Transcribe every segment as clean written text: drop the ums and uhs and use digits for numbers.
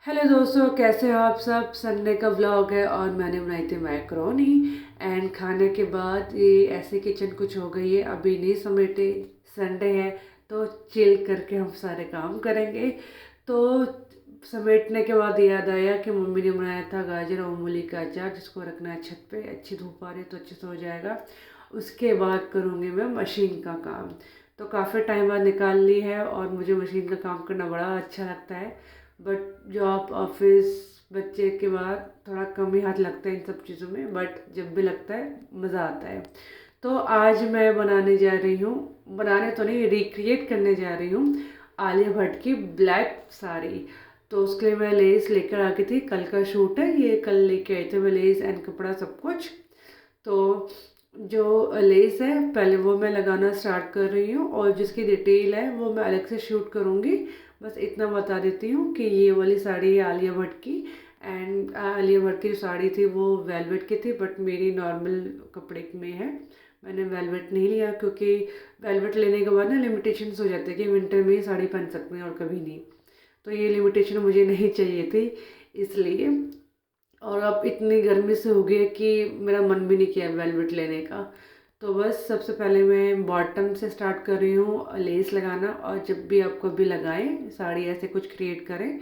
Hello दोस्तों, कैसे हो आप सब। संडे का व्लॉग है और मैंने बनाई थी मैक्रोनी। एंड खाने के बाद ये ऐसे किचन कुछ हो गई है, अभी नहीं समेटे। संडे है तो चिल करके हम सारे काम करेंगे। तो समेटने के बाद याद आया कि मम्मी ने बनाया था गाजर और मूली का अचार, जिसको रखना है छत पे। अच्छी धूप आ रही है तो अच्छे से हो जाएगा। उसके बाद करूँगी मैं मशीन का काम। तो काफ़ी टाइम बाद निकाल ली है और मुझे मशीन का काम करना बड़ा अच्छा लगता है। बट जॉब, ऑफिस, बच्चे के बाद थोड़ा कम ही हाथ लगता है इन सब चीज़ों में, बट जब भी लगता है मज़ा आता है। तो आज मैं बनाने जा रही हूँ, बनाने तो नहीं, रिक्रिएट करने जा रही हूँ आलिया भट्ट की ब्लैक साड़ी। तो उसके लिए मैं लेस लेकर आ गई थी, कल का शूट है ये, कल लेके आई थी मैं लेस एंड कपड़ा सब कुछ। तो जो लेस है पहले वो मैं लगाना स्टार्ट कर रही हूँ, और जिसकी डिटेल है वो मैं अलग से शूट करूँगी। बस इतना बता देती हूँ कि ये वाली साड़ी है आलिया भट्ट की। एंड आलिया भट्ट की जो साड़ी थी वो वेलवेट की थी, बट मेरी नॉर्मल कपड़े में है। मैंने वेलवेट नहीं लिया क्योंकि वेलवेट लेने के बाद ना लिमिटेशंस हो जाते हैं कि विंटर में ही साड़ी पहन सकते हैं और कभी नहीं। तो ये लिमिटेशन मुझे नहीं चाहिए थी, इसलिए। और अब इतनी गर्मी से हो गई है कि मेरा मन भी नहीं किया वेलवेट लेने का। तो बस सबसे पहले मैं बॉटम से स्टार्ट कर रही हूँ लेस लगाना। और जब भी आप कभी लगाएं साड़ी, ऐसे कुछ क्रिएट करें,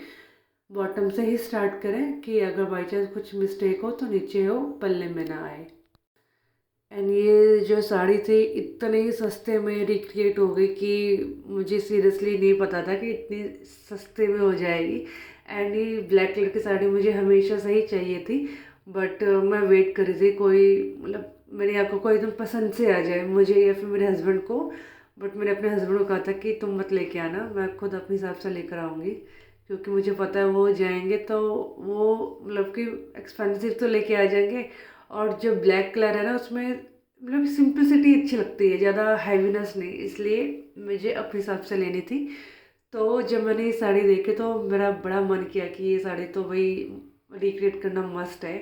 बॉटम से ही स्टार्ट करें कि अगर बाई चांस कुछ मिस्टेक हो तो नीचे हो, पल्ले में ना आए। एंड ये जो साड़ी थी इतने सस्ते में रिक्रिएट हो गई कि मुझे सीरियसली नहीं पता था कि इतनी सस्ते में हो जाएगी। एंड ये ब्लैक कलर की साड़ी मुझे हमेशा से ही चाहिए थी, बट मैं वेट कर रही थी कोई, मतलब मेरी आंखों को एकदम पसंद से आ जाए, मुझे या फिर मेरे हस्बैंड को। बट मैंने अपने हस्बैंड को कहा था कि तुम मत लेके आना, मैं खुद अपने हिसाब से लेकर आऊँगी। क्योंकि मुझे पता है वो जाएंगे तो वो मतलब कि एक्सपेंसिव तो लेके आ जाएंगे। और जो ब्लैक कलर है ना उसमें मतलब सिंपलिसिटी अच्छी लगती है, ज़्यादा हैवीनेस नहीं, इसलिए मुझे अपने हिसाब से लेनी थी। तो जब मैंने ये साड़ी देखी तो मेरा बड़ा मन किया कि ये साड़ी तो भाई रिक्रिएट करना मस्ट है।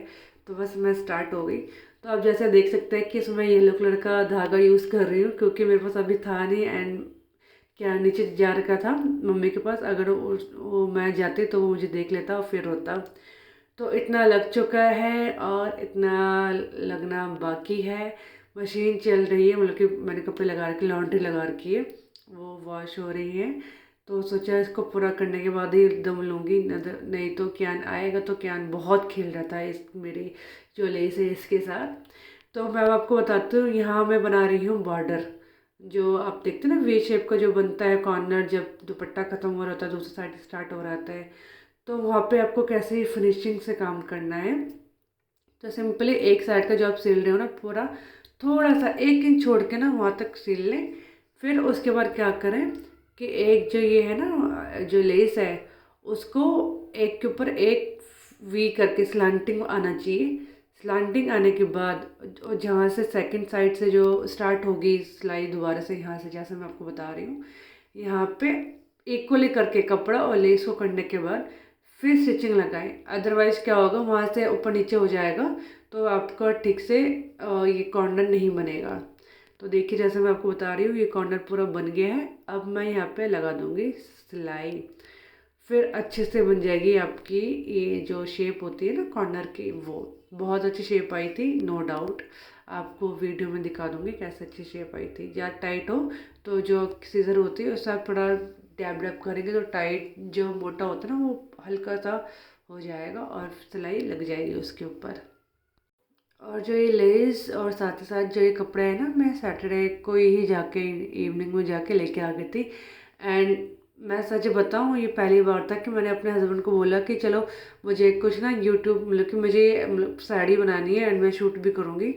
तो बस मैं स्टार्ट हो गई। तो आप जैसे देख सकते हैं कि इसमें येलो कलर का धागा यूज़ कर रही हूँ क्योंकि मेरे पास अभी था नहीं। एंड क्या नीचे जा रखा था मम्मी के पास, अगर वो मैं जाती तो वो मुझे देख लेता और फिर होता। तो इतना लग चुका है और इतना लगना बाकी है। मशीन चल रही है, मतलब कि मैंने कपड़े लगा रखे, लॉन्ड्री लगा रखी है, वो वॉश हो रही है। तो सोचा इसको पूरा करने के बाद ही दम लूँगी, नहीं तो क्यान आएगा। तो क्यान बहुत खेल रहा था इस मेरी जो लेस है इसके साथ। तो मैं अब आपको बताती हूँ, यहाँ मैं बना रही हूँ बॉर्डर। जो आप देखते हैं ना वी शेप का जो बनता है कॉर्नर, जब दुपट्टा खत्म हो रहा होता है दूसरी साइड स्टार्ट हो रहा होता है, तो वहाँ पे आपको कैसे फिनिशिंग से काम करना है। तो सिंपली एक साइड का जो आप सिल रहे हो ना पूरा, थोड़ा सा 1 इंच छोड़ के ना वहाँ तक सिल लें। फिर उसके बाद क्या करें कि एक जो ये है ना जो लेस है, उसको एक के ऊपर एक वी करके स्लांटिंग आना चाहिए। स्लांटिंग आने के बाद जहाँ से सेकंड साइड से जो स्टार्ट होगी सिलाई, दोबारा से यहाँ से जैसे मैं आपको बता रही हूँ, यहाँ पे इक्वली करके कपड़ा और लेस को करने के बाद फिर स्टिचिंग लगाएं। अदरवाइज़ क्या होगा, वहाँ से ऊपर नीचे हो जाएगा तो आपका ठीक से ये कॉर्नर नहीं बनेगा। तो देखिए जैसे मैं आपको बता रही हूँ ये कॉर्नर पूरा बन गया है। अब मैं यहाँ पे लगा दूँगी सिलाई, फिर अच्छे से बन जाएगी आपकी ये जो शेप होती है ना कॉर्नर की। वो बहुत अच्छी शेप आई थी, नो डाउट। आपको वीडियो में दिखा दूँगी कैसे अच्छी शेप आई थी। ज़्यादा टाइट हो तो जो सीज़र होती है उससे आप थोड़ा डैब डैब करेंगे तो टाइट जो मोटा होता है ना वो हल्का सा हो जाएगा और सिलाई लग जाएगी उसके ऊपर। और जो ये लेस और साथ ही साथ जो ये कपड़े हैं ना, मैं सैटरडे को ही जाके इवनिंग में जाके लेके आ गई थी। एंड मैं सच बताऊँ ये पहली बार था कि मैंने अपने हस्बैंड को बोला कि चलो मुझे कुछ ना यूट्यूब, मतलब कि मुझे मतलब साड़ी बनानी है एंड मैं शूट भी करूँगी,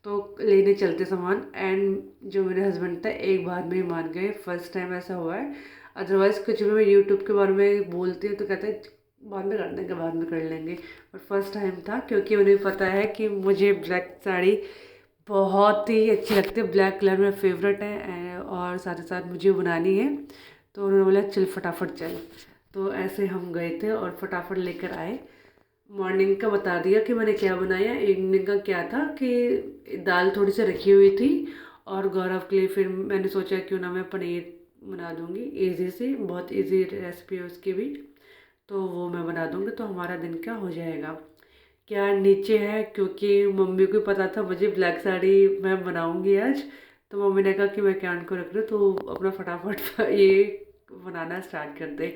तो लेने चलते सामान। एंड जो मेरे हस्बैंड थे एक बार में ही मान गए, फर्स्ट टाइम ऐसा हुआ है। अदरवाइज़ कुछ भी मैं यूट्यूब के बारे में बोलती हूँ तो कहते हैं बाद में कर देंगे, बाद में कर लेंगे। और फर्स्ट टाइम था क्योंकि उन्हें पता है कि मुझे ब्लैक साड़ी बहुत ही अच्छी लगती है, ब्लैक कलर में फेवरेट है और साथ ही साथ मुझे बनानी है। तो उन्होंने बोला चल फटाफट चल। तो ऐसे हम गए थे और फटाफट लेकर आए। मॉर्निंग का बता दिया कि मैंने क्या बनाया, इवनिंग का क्या था कि दाल थोड़ी सी रखी हुई थी। और गौरव के लिए फिर मैंने सोचा क्यों ना मैं पनीर बना दूँगी, ईजी सी, बहुत ईजी रेसिपी है उसकी भी। तो वो मैं बना बना दूँगी तो हमारा दिन क्या हो जाएगा। क्या नीचे है, क्योंकि मम्मी को पता था मुझे ब्लैक साड़ी मैं बनाऊँगी आज, तो मम्मी ने कहा कि मैं कैन को रख रही हूँ तो अपना फटाफट ये बनाना स्टार्ट कर दे।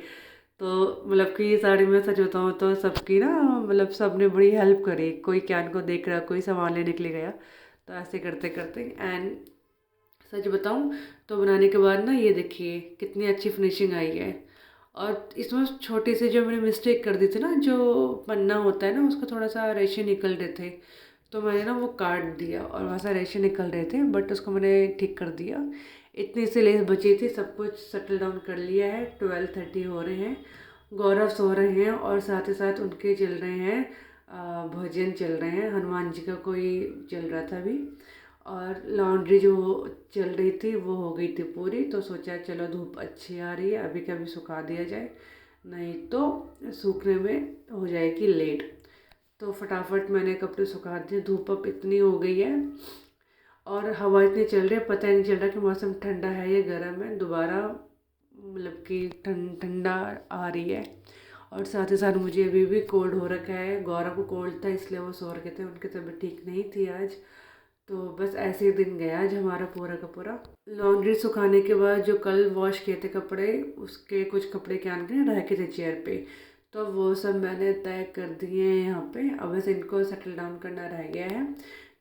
तो मतलब कि ये साड़ी में सच बताऊँ तो सबकी ना, मतलब सबने बड़ी हेल्प करी, कोई कैन को देख रहा, कोई सामान लेने के लिए गया, तो ऐसे करते करते एंड सच बताऊँ तो बनाने के बाद ना ये देखिए कितनी अच्छी फिनिशिंग आई है। और इसमें छोटी सी जो मैंने मिस्टेक कर दी थी ना, जो पन्ना होता है ना उसका थोड़ा सा रेशे निकल रहे थे, तो मैंने ना वो काट दिया और वहाँ से रेशे निकल रहे थे, बट उसको मैंने ठीक कर दिया। इतनी सी लेस बची थी, सब कुछ सेटल डाउन कर लिया है। 12:30 हो रहे हैं, गौरव सो रहे हैं और साथ ही साथ उनके चल रहे हैं भजन चल रहे हैं, हनुमान जी का कोई चल रहा था अभी। और लॉन्ड्री जो चल रही थी वो हो गई थी पूरी, तो सोचा चलो धूप अच्छी आ रही है अभी का अभी सुखा दिया जाए, नहीं तो सूखने में हो जाएगी लेट। तो फटाफट मैंने कपड़े सुखा दिए। धूप अब इतनी हो गई है और हवा इतनी चल रही है, पता ही नहीं चल रहा कि मौसम ठंडा है या गर्म है। दोबारा मतलब कि ठंडा आ रही है। और साथ ही साथ मुझे अभी भी कोल्ड हो रखा है। गौरव को कोल्ड था इसलिए वो सो रखे थे, उनकी तबीयत ठीक नहीं थी आज। तो बस ऐसे ही दिन गया आज हमारा पूरा का पूरा। लॉन्ड्री सुखाने के बाद जो कल वॉश किए थे कपड़े, उसके कुछ कपड़े क्या के रह के थे चेयर पे, तो वो सब मैंने तय कर दिए हैं यहाँ पे। अब बस इनको सेटल डाउन करना रह गया है।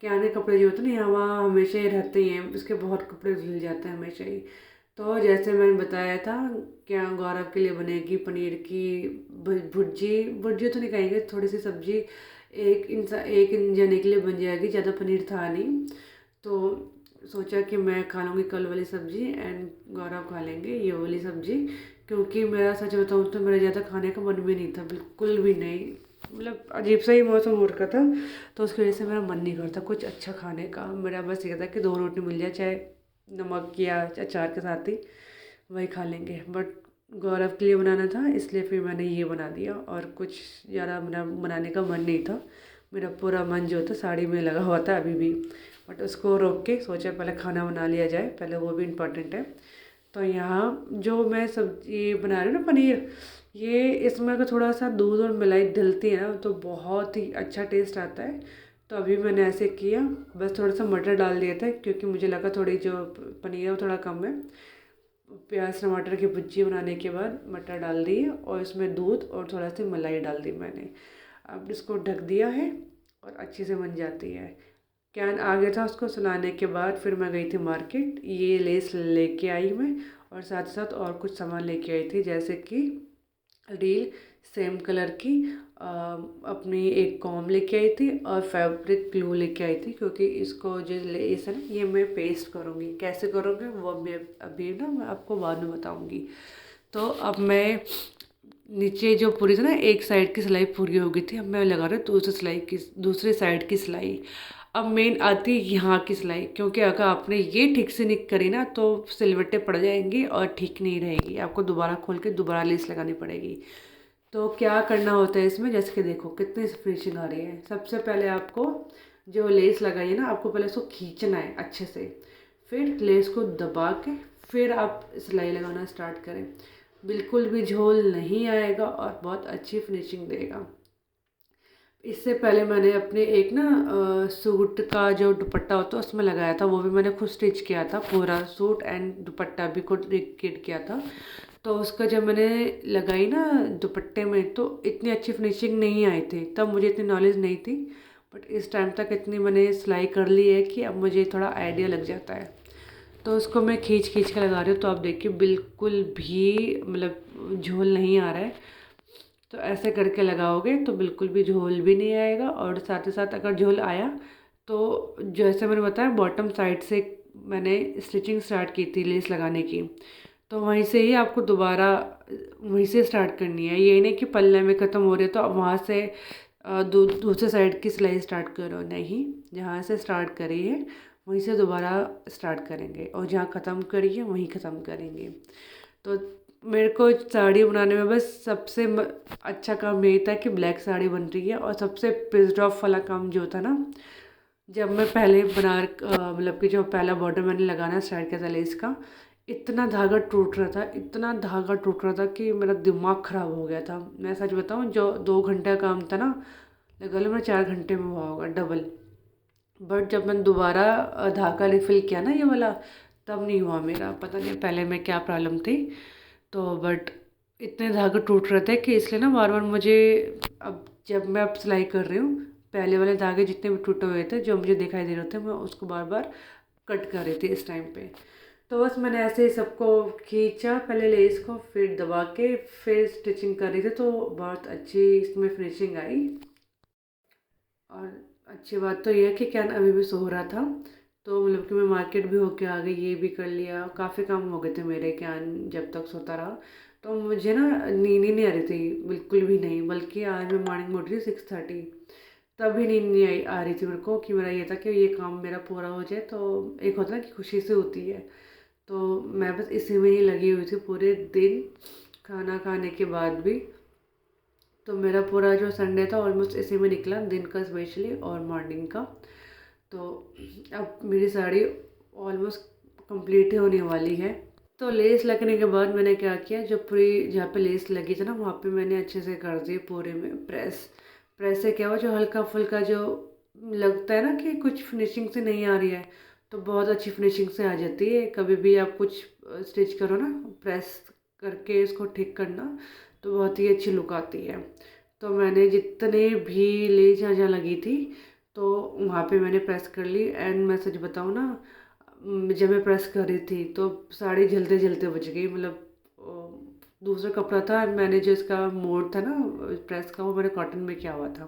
क्या के कपड़े जो होते हैं ना यहाँ वहाँ हमेशा ही रहते ही हैं, उसके बहुत कपड़े धुल जाते हैं हमेशा ही। तो जैसे मैंने बताया था, क्या गौरव के लिए बनेगी पनीर की भुर्जी, भुर्जी तो नहीं कहेंगे, थोड़ी सी सब्जी, एक जने के लिए बन जाएगी, ज़्यादा पनीर था नहीं। तो सोचा कि मैं खा लूँगी कल वाली सब्ज़ी एंड गौरव खा लेंगे ये वाली सब्ज़ी, क्योंकि मेरा सच बताऊँ तो मेरा ज़्यादा खाने का मन भी नहीं था, बिल्कुल भी नहीं। मतलब अजीब सा ही मौसम हो रखा था, तो उसकी वजह से मेरा मन नहीं करता कुछ अच्छा खाने का। मेरा बस ये था कि 2 रोटी मिल जाए, चाहे नमक या अचार के साथ ही, वही खा लेंगे। बट गौरव के लिए बनाना था इसलिए फिर मैंने ये बना दिया, और कुछ ज़्यादा मेरा बनाने का मन नहीं था। मेरा पूरा मन जो था साड़ी में लगा हुआ था अभी भी, बट उसको रोक के सोचा पहले खाना बना लिया जाए, पहले वो भी इम्पोर्टेंट है। तो यहाँ जो मैं सब्जी बना रही हूँ ना पनीर, ये इसमें अगर थोड़ा सा दूध और मलाई डलती है ना तो बहुत ही अच्छा टेस्ट आता है। तो अभी मैंने ऐसे किया, बस थोड़ा सा मटर डाल दिया था क्योंकि मुझे लगा थोड़ी जो पनीर है वो थोड़ा कम है। प्याज टमाटर की भुर्जी बनाने के बाद मटर डाल दी और इसमें दूध और थोड़ा सी मलाई डाल दी मैंने। अब इसको ढक दिया है और अच्छे से बन जाती है। कैन आ गया था, उसको सुलाने के बाद फिर मैं गई थी मार्केट, ये लेस लेके आई मैं, और साथ साथ और कुछ सामान लेके आई थी, जैसे कि रील सेम कलर की, अपनी एक कॉम लेके आई थी और फैब्रिक ग्लू लेके आई थी, क्योंकि इसको जो लेस है ना ये मैं पेस्ट करूँगी। कैसे करूँगी वो अभी ना मैं आपको बाद में बताऊँगी। तो अब मैं नीचे जो पूरी थी ना, एक साइड की सिलाई पूरी हो गई थी, अब मैं लगा रही हूँ दूसरी साइड की सिलाई। अब मेन आती है यहाँ की सिलाई, क्योंकि अगर आपने ये ठीक से नहीं करी ना तो सिलवटें पड़ जाएंगी और ठीक नहीं रहेगी, आपको दोबारा खोल के दोबारा लेस लगानी पड़ेगी। तो क्या करना होता है इसमें, जैसे कि देखो कितनी फिनिशिंग आ रही है। सबसे पहले आपको जो लेस लगाई है ना, आपको पहले उसको खींचना है अच्छे से, फिर लेस को दबा के फिर आप सिलाई लगाना स्टार्ट करें। बिल्कुल भी झोल नहीं आएगा और बहुत अच्छी फिनिशिंग देगा। इससे पहले मैंने अपने एक ना सूट का जो दुपट्टा होता है उसमें लगाया था, वो भी मैंने खुद स्टिच किया था, पूरा सूट एंड दुपट्टा भी खुद किट किया था। तो उसका जब मैंने लगाई ना दुपट्टे में तो इतनी अच्छी फिनिशिंग नहीं आई थी, तब मुझे इतनी नॉलेज नहीं थी। बट इस टाइम तक इतनी मैंने सिलाई कर ली है कि अब मुझे थोड़ा आइडिया लग जाता है। तो उसको मैं खींच खींच के लगा रही हूँ, तो आप देखिए बिल्कुल भी मतलब झोल नहीं आ रहा है। तो ऐसे करके लगाओगे तो बिल्कुल भी झोल भी नहीं आएगा, और साथ ही साथ अगर झोल आया तो जैसे मैंने बताया बॉटम साइड से मैंने स्टिचिंग स्टार्ट की थी लेस लगाने की, तो वहीं से ही आपको दोबारा वहीं से स्टार्ट करनी है। ये नहीं कि पल्ले में ख़त्म हो रही है तो अब वहाँ से दूसरे साइड की सिलाई स्टार्ट करो, नहीं, जहाँ से स्टार्ट करी है वहीं से दोबारा स्टार्ट करेंगे, और जहाँ ख़त्म करी है वहीं ख़त्म करेंगे। तो मेरे को साड़ी बनाने में बस सबसे अच्छा काम यही था कि ब्लैक साड़ी बन रही है, और सबसे पिस्ड ऑफ वाला काम जो था ना, जब मैं पहले मतलब कि जो पहला बॉर्डर मैंने लगाना स्टार्ट किया था लेस का, इतना धागा टूट रहा था, इतना धागा टूट रहा था कि मेरा दिमाग ख़राब हो गया था। मैं सच बताऊँ, जो 2 घंटे का काम था ना, लगा लो मैं 4 घंटे में हुआ होगा डबल। बट जब मैंने दोबारा धागा रिफ़िल किया ना ये वाला, तब नहीं हुआ मेरा। पता नहीं पहले में क्या प्रॉब्लम थी। तो बट इतने धागे टूट रहे थे कि इसलिए ना बार बार मुझे, अब जब मैं अब सिलाई कर रही हूँ, पहले वाले धागे जितने भी टूटे हुए थे जो मुझे दिखाई दे रहे थे, मैं उसको बार बार कट कर रही थी इस टाइम पे। तो बस मैंने ऐसे ही सबको खींचा, पहले लेस को, फिर दबा के फिर स्टिचिंग कर रही थी, तो बहुत अच्छी इसमें फिनिशिंग आई। और अच्छी बात तो ये है कि कैन अभी भी सो रहा था, तो मतलब कि मैं मार्केट भी होके आ गई, ये भी कर लिया, काफ़ी काम हो गए थे मेरे कैन जब तक सोता रहा। तो मुझे ना नींद ही नहीं आ रही थी बिल्कुल भी नहीं, बल्कि आज मैं मॉर्निंग में उठ रही 6:30, तभी नींद नहीं आ रही थी मेरे को, कि मेरा ये था कि ये काम मेरा पूरा हो जाए। तो एक होता है ना कि खुशी से होती है, तो मैं बस इसी में ही लगी हुई थी पूरे दिन, खाना खाने के बाद भी। तो मेरा पूरा जो संडे था ऑलमोस्ट इसी में निकला, दिन का स्पेशली और मॉर्निंग का। तो अब मेरी साड़ी ऑलमोस्ट कंप्लीट ही होने वाली है। तो लेस लगने के बाद मैंने क्या किया, जो पूरी जहाँ पे लेस लगी थी ना, वहाँ पे मैंने अच्छे से कर दी पूरे में प्रेस। प्रेस से क्या हुआ, जो हल्का फुल्का जो लगता है ना कि कुछ फिनिशिंग से नहीं आ रही है, तो बहुत अच्छी फिनिशिंग से आ जाती है। कभी भी आप कुछ स्टिच करो ना, प्रेस करके इसको ठीक करना, तो बहुत ही अच्छी लुक आती है। तो मैंने जितने भी लेस जहाँ जहाँ लगी थी, तो वहाँ पे मैंने प्रेस कर ली। एंड मैं सच बताऊँ ना, जब मैं प्रेस कर रही थी तो साड़ी जलते जलते बच गई। मतलब दूसरा कपड़ा था, मैंने जो इसका मोड़ था ना प्रेस का, वो मैंने कॉटन में किया हुआ था।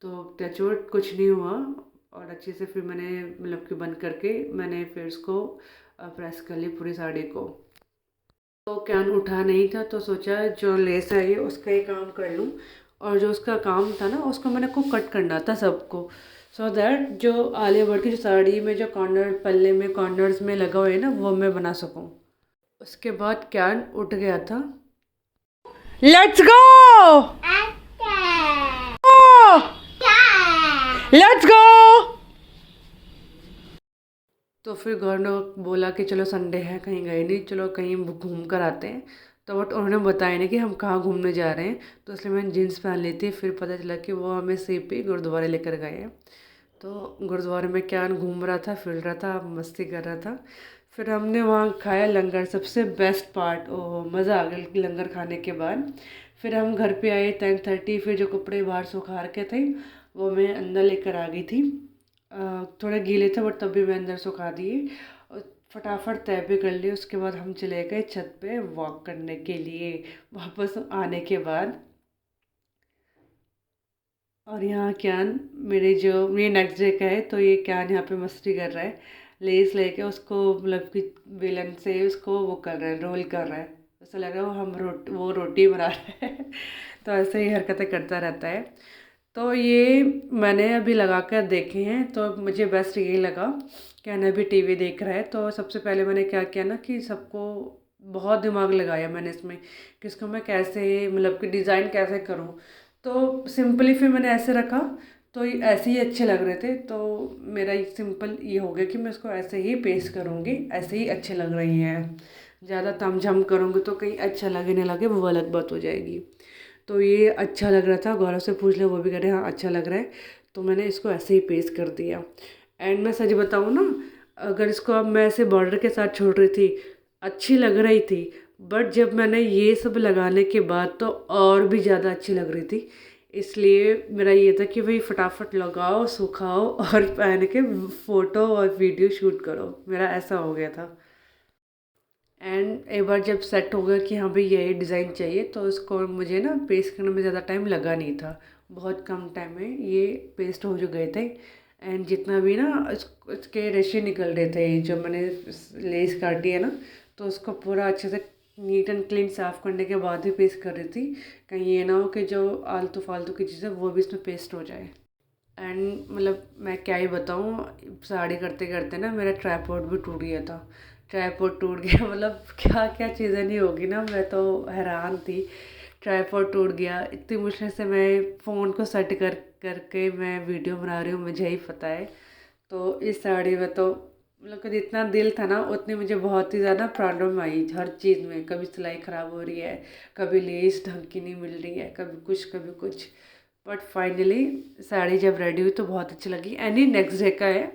तो टचवुड कुछ नहीं हुआ, और अच्छे से फिर मैंने मतलब कि बंद करके मैंने फिर इसको प्रेस कर ली पूरी साड़ी को। तो कैन उठा नहीं था, तो सोचा जो लेस है ये उसका ही काम कर लूँ। और जो उसका काम था ना, उसको मैंने को कट करना था सबको, सो दैट जो आलिया भट्ट की जो साड़ी में जो कॉर्नर पल्ले में कॉर्नर्स में लगा हुआ है ना, वो मैं बना सकूँ। उसके बाद कैन उठ गया था। Let's go, let's go. तो फिर घर ने बोला कि चलो संडे है, कहीं गए नहीं, चलो कहीं घूम कर आते हैं। तो बट उन्होंने बताया नहीं कि हम कहाँ घूमने जा रहे हैं, तो इसलिए मैंने जीन्स पहन ली थी। फिर पता चला कि वो हमें सीपी गुरुद्वारे लेकर गए हैं। तो गुरुद्वारे में क्या घूम रहा था, फिर रहा था, मस्ती कर रहा था। फिर हमने वहाँ खाया लंगर, सबसे बेस्ट पार्ट, ओ मज़ा आ गया लंगर खाने के बाद। फिर हम घर पे आए 10:30। फिर जो कपड़े बाहर सुखा के थे, वो मैं अंदर लेकर आ गई थी। थोड़े गीले थे बट तब भी मैं अंदर सुखा दिए, और फटाफट तय भी कर लिए। उसके बाद हम चले गए छत पे वॉक करने के लिए वापस आने के बाद। और यहाँ क्यान, मेरे नेक्स्ट डे का है, तो ये क्यान यहाँ पे मस्ती कर रहा है, लेस लेके उसको मतलब कि बेलन से उसको वो कर रहा है, रोल कर रहा है। ऐसा लग रहा है वो रोटी बना रहा है। तो ऐसे ही हरकतें करता रहता है। तो ये मैंने अभी लगा कर देखे हैं, तो मुझे बेस्ट यही लगा कि अभी भी टीवी देख रहा है। तो सबसे पहले मैंने क्या किया ना, कि सबको बहुत दिमाग लगाया मैंने इसमें कि इसको मैं कैसे मतलब कि डिज़ाइन कैसे करूँ। तो सिंपली फिर मैंने ऐसे रखा, तो ये ऐसे ही अच्छे लग रहे थे। तो मेरा एक सिंपल ये हो गया कि मैं इसको ऐसे ही पेस्ट करूँगी, ऐसे ही अच्छे लग रही हैं। ज़्यादा तामझाम करूँगी तो कहीं अच्छा लगे नहीं लगे, वो अलग बात हो जाएगी। तो ये अच्छा लग रहा था, गौरव से पूछ लिया, वो भी कह रहे हाँ अच्छा लग रहा है। तो मैंने इसको ऐसे ही पेस्ट कर दिया। एंड मैं सच बताऊँ ना, अगर इसको अब मैं ऐसे बॉर्डर के साथ छोड़ रही थी, अच्छी लग रही थी। बट जब मैंने ये सब लगाने के बाद तो और भी ज़्यादा अच्छी लग रही थी। इसलिए मेरा ये था कि भाई फटाफट लगाओ, सुखाओ और पहन के फ़ोटो और वीडियो शूट करो। मेरा ऐसा हो गया था। एंड एक बार जब सेट हो गया कि हाँ भाई यही डिज़ाइन चाहिए, तो उसको मुझे ना पेस्ट करने में ज़्यादा टाइम लगा नहीं था। बहुत कम टाइम में ये पेस्ट हो जो गए थे। एंड जितना भी ना उसके रेशे निकल रहे थे, जो मैंने लेस काटी है ना, तो उसको पूरा अच्छे से नीट एंड क्लीन साफ़ करने के बाद ही पेस्ट कर रही थी, कहीं ये ना हो कि जो आलतू फालतू की चीज़ें वो भी इसमें पेस्ट हो जाए। एंड मतलब मैं क्या ही बताऊँ, साड़ी करते करते ना मेरा ट्राइपॉड भी टूट गया था। ट्राइपॉड टूट गया मतलब क्या क्या चीज़ें नहीं होगी ना, मैं तो हैरान थी। ट्राइपॉड टूट गया, इतनी मुश्किल से मैं फ़ोन को सेट करके मैं वीडियो बना रही हूँ, मुझे ही पता है। तो इस साड़ी में तो मतलब कि जितना दिल था ना उतनी मुझे बहुत ही ज़्यादा प्रॉब्लम आई हर चीज़ में। कभी सिलाई ख़राब हो रही है, कभी लेस ढंग की नहीं मिल रही है, कभी कुछ। बट फाइनली साड़ी जब रेडी हुई तो बहुत अच्छी लगी। एंड ये नेक्स्ट डे का है।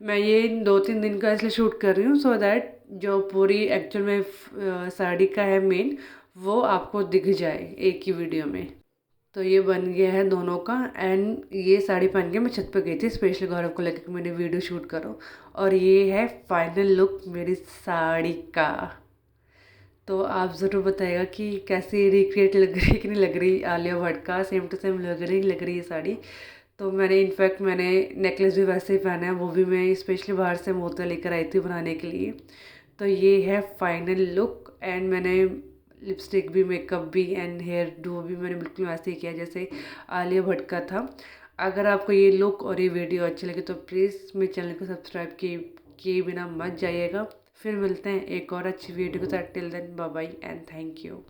मैं ये 2-3 दिन का इसलिए शूट कर रही हूँ सो दैट जो पूरी एक्चुअल में साड़ी का है मेन, वो आपको दिख जाए एक ही वीडियो में। तो ये बन गया है दोनों का। एंड ये साड़ी पहन के मैं छत पे गई थी स्पेशली गौरव को लेकर कि मैंने वीडियो शूट करो। और ये है फाइनल लुक मेरी साड़ी का। तो आप ज़रूर बताइएगा कि कैसी रिक्रिएट लग रही है कि नहीं लग रही। आलिया भट्ट का सेम टू सेम लग रही है साड़ी। तो मैंने इनफैक्ट मैंने नेकलेस भी वैसे ही पहना है, वो भी मैं स्पेशली बाहर से मोतिया लेकर आई थी बनाने के लिए। तो ये है फाइनल लुक। एंड मैंने लिपस्टिक भी, मेकअप भी एंड हेयर डू भी मैंने बिल्कुल वैसे ही किया जैसे आलिया भट्ट का था। अगर आपको ये लुक और ये वीडियो अच्छी लगे तो प्लीज़ मेरे चैनल को सब्सक्राइब किए बिना मत जाइएगा। फिर मिलते हैं एक और अच्छी वीडियो के साथ। Till then bye bye and thank you.